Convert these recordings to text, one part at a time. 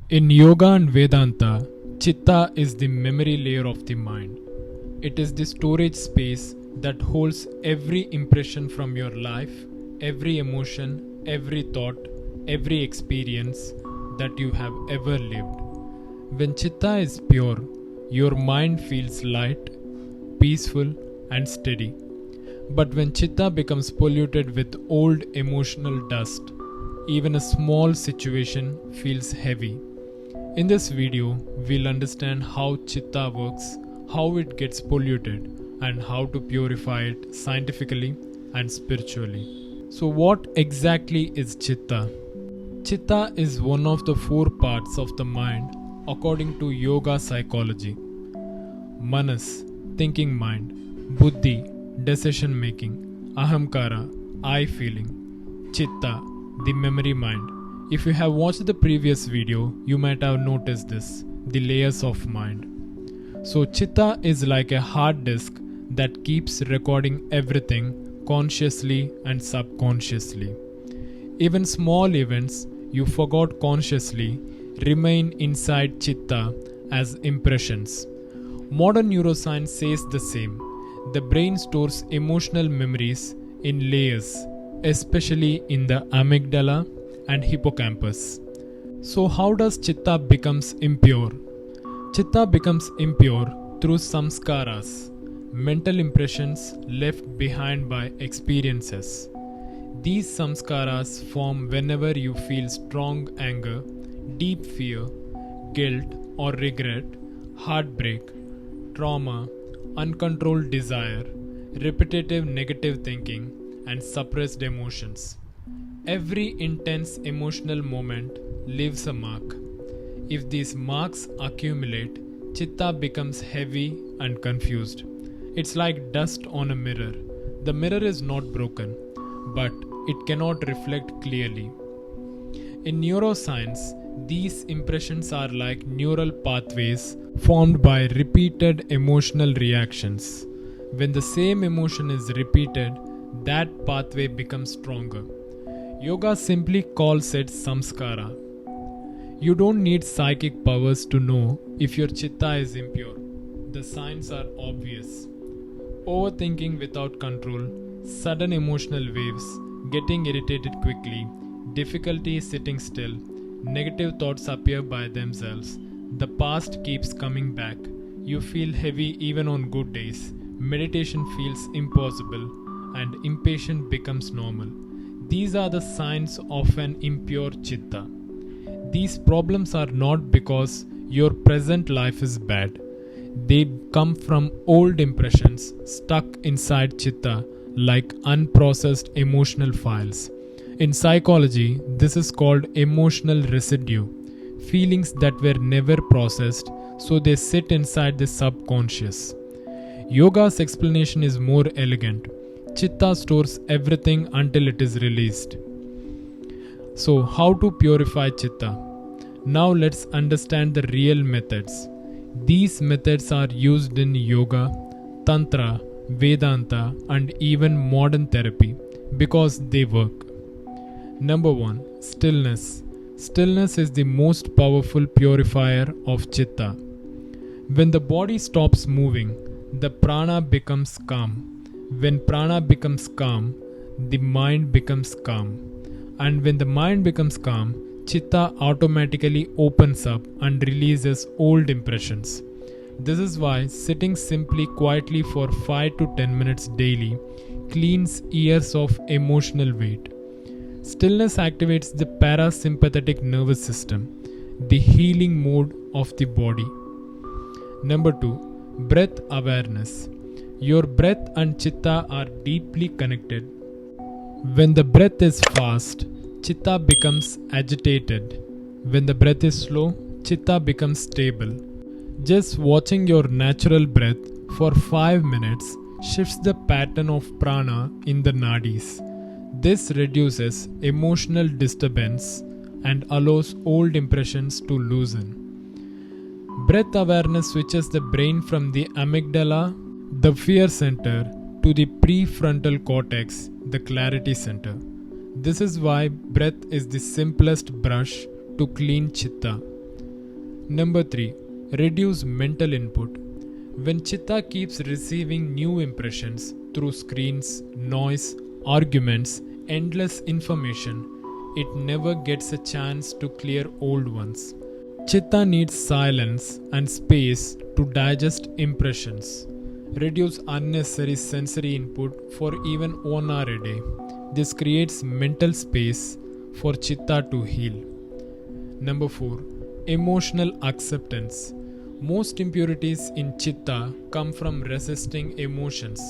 In Yoga and Vedanta, Chitta is the memory layer of the mind. It is the storage space that holds every impression from your life, every emotion, every thought, every experience that you have ever lived. When Chitta is pure, your mind feels light, peaceful, and steady. But when Chitta becomes polluted with old emotional dust, even a small situation feels heavy. In this video, we'll understand how Chitta works, how it gets polluted, and how to purify it scientifically and spiritually. So, what exactly is Chitta? Chitta is one of the four parts of the mind according to yoga psychology. Manas, thinking mind; Buddhi, decision making; Ahamkara, I feeling; Chitta, the memory mind. If you have watched the previous video, you might have noticed this, the layers of mind. So Chitta is like a hard disk that keeps recording everything consciously and subconsciously. Even small events you forgot consciously remain inside Chitta as impressions. Modern neuroscience says the same. The brain stores emotional memories in layers, especially in the amygdala and hippocampus. So how does Chitta becomes impure? Chitta becomes impure through samskaras, mental impressions left behind by experiences. These samskaras form whenever you feel strong anger, deep fear, guilt or regret, heartbreak, trauma, uncontrolled desire, repetitive negative thinking, and suppressed emotions. Every intense emotional moment leaves a mark. If these marks accumulate, Chitta becomes heavy and confused. It's like dust on a mirror. The mirror is not broken, but it cannot reflect clearly. In neuroscience, these impressions are like neural pathways formed by repeated emotional reactions. When the same emotion is repeated, that pathway becomes stronger. Yoga simply calls it samskara. You don't need psychic powers to know if your Chitta is impure. The signs are obvious. Overthinking without control, sudden emotional waves, getting irritated quickly, difficulty sitting still, negative thoughts appear by themselves, the past keeps coming back, you feel heavy even on good days, meditation feels impossible, and impatient becomes normal. These are the signs of an impure Chitta. These problems are not because your present life is bad. They come from old impressions stuck inside Chitta like unprocessed emotional files. In psychology, this is called emotional residue, feelings that were never processed, so they sit inside the subconscious. Yoga's explanation is more elegant. Chitta stores everything until it is released. So, how to purify Chitta? Now let's understand the real methods. These methods are used in yoga, tantra, Vedanta, and even modern therapy because they work. Number 1. Stillness. Stillness is the most powerful purifier of Chitta. When the body stops moving, the prana becomes calm. When prana becomes calm, the mind becomes calm. And when the mind becomes calm, Chitta automatically opens up and releases old impressions. This is why sitting simply quietly for 5 to 10 minutes daily cleans years of emotional weight. Stillness activates the parasympathetic nervous system, the healing mode of the body. Number 2. Breath awareness. Your breath and Chitta are deeply connected. When the breath is fast, Chitta becomes agitated. When the breath is slow, Chitta becomes stable. Just watching your natural breath for 5 minutes shifts the pattern of prana in the nadis. This reduces emotional disturbance and allows old impressions to loosen. Breath awareness switches the brain from the amygdala, the fear center, to the prefrontal cortex, the clarity center. This is why breath is the simplest brush to clean Chitta. Number 3. Reduce mental input. When Chitta keeps receiving new impressions through screens, noise, arguments, endless information, it never gets a chance to clear old ones. Chitta needs silence and space to digest impressions. Reduce unnecessary sensory input for even 1 hour a day. This creates mental space for Chitta to heal. Number 4. Emotional acceptance. Most impurities in Chitta come from resisting emotions.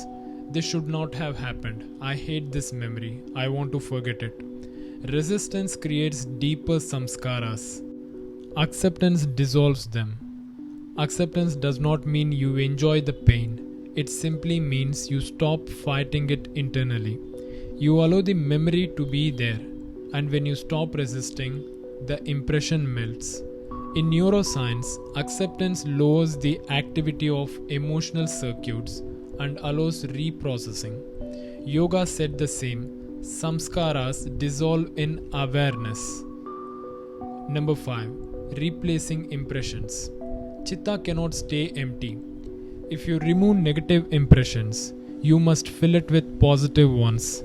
This should not have happened. I hate this memory. I want to forget it. Resistance creates deeper samskaras. Acceptance dissolves them. Acceptance does not mean you enjoy the pain. It simply means you stop fighting it internally. You allow the memory to be there, and when you stop resisting, the impression melts. In neuroscience, acceptance lowers the activity of emotional circuits and allows reprocessing. Yoga said the same. Samskaras dissolve in awareness. Number 5. Replacing impressions. Chitta cannot stay empty. If you remove negative impressions, you must fill it with positive ones.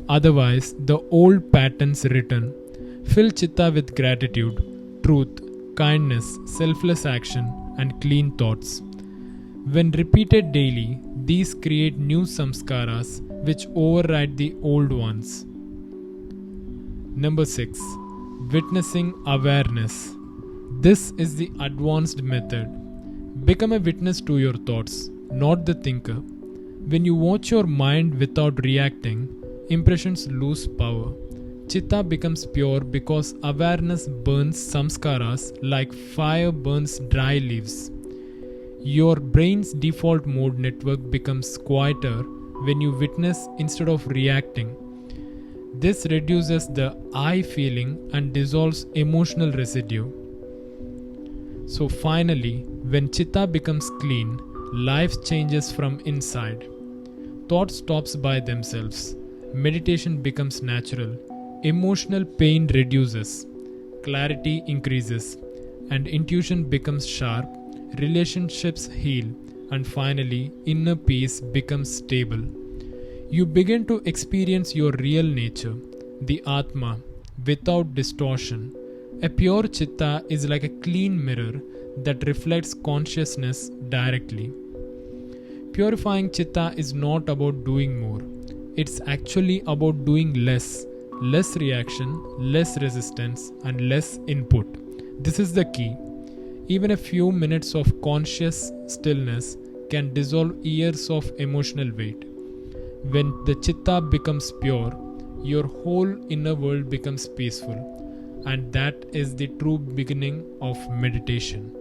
Otherwise, the old patterns return. Fill Chitta with gratitude, truth, kindness, selfless action, and clean thoughts. When repeated daily, these create new samskaras which override the old ones. Number 6. Witnessing awareness. This is the advanced method. Become a witness to your thoughts, not the thinker. When you watch your mind without reacting, impressions lose power. Chitta becomes pure because awareness burns samskaras like fire burns dry leaves. Your brain's default mode network becomes quieter when you witness instead of reacting. This reduces the I feeling and dissolves emotional residue. So finally, when Chitta becomes clean, life changes from inside. Thought stops by themselves. Meditation becomes natural. Emotional pain reduces. Clarity increases. And intuition becomes sharp. Relationships heal. And finally, inner peace becomes stable. You begin to experience your real nature, the Atma, without distortion. A pure Chitta is like a clean mirror that reflects consciousness directly. Purifying Chitta is not about doing more. It's actually about doing less. Less reaction, less resistance, and less input. This is the key. Even a few minutes of conscious stillness can dissolve years of emotional weight. When the Chitta becomes pure, your whole inner world becomes peaceful. And that is the true beginning of meditation.